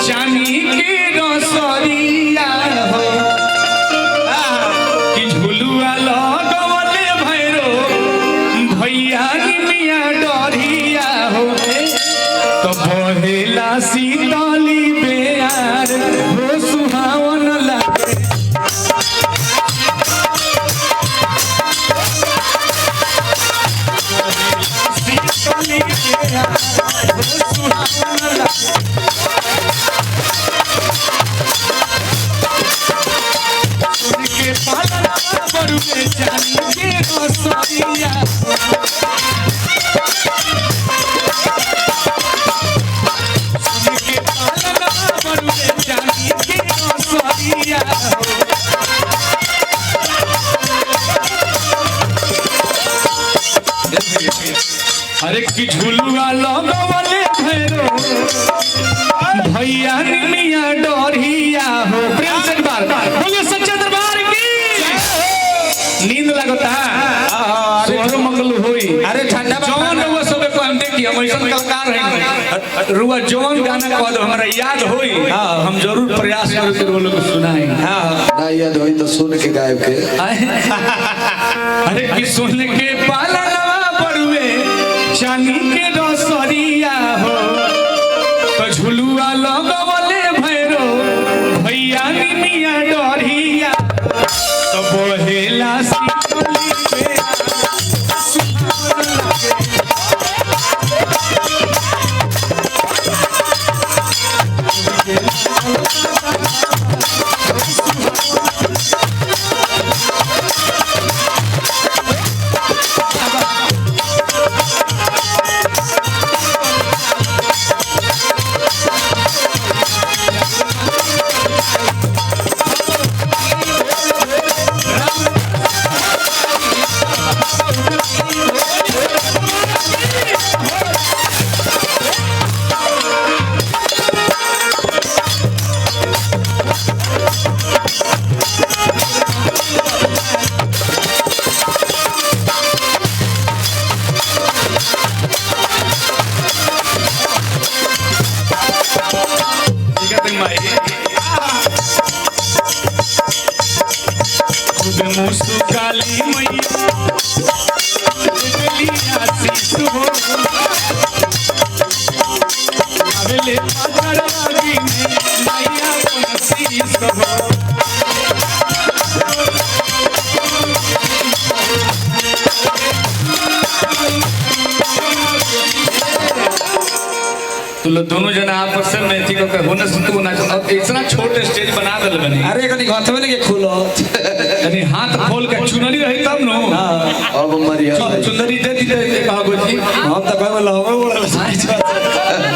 चानी के रसरिया हो कि झुलुआ लगवले भैरो भैया निमिया डरिया हो तो बहेला शीतली बेयार हो सुहावन लागे शीतली बेयार हो सुहावन लागे उनके पालना बरुए जानी के रसरिया अरे की झुलुआ लगवले भैरो भैया निमिया डरिया हो प्रेम से बार बोलिए सच्चे दरबार की नींद लगता सुबह मंगल होई अरे ठंडा जवान रउआ सबे को हम देखी हम ऐसा कलाकार हैं रुआ जवान गाना कह दो हमरा याद होई हम जरूर प्रयास करें कि वो लोग सुनाएं हां ना याद होई तो सुन के गायब के अरे की सुन के पालना बरुए चानी के रसरिया हो तो झुलुआ लगवले भैरो भैया निमिया डरिया तो बहेला शीतली बेयार सुहावन लागे मुस्काली मैया आशीष हो अबले पागलवागी में मैया को आशीष हो तो दोनों जना आपस में थी को होने से तू ना इतना छोटे स्टेज बना दल बनी अरे कनी घथवे के खुलो यानी हाथ खोल के चुनरी रही तब नो अब मरिया चुनरी दे दी कहा गोजी हम तो कहबो लहबो बोला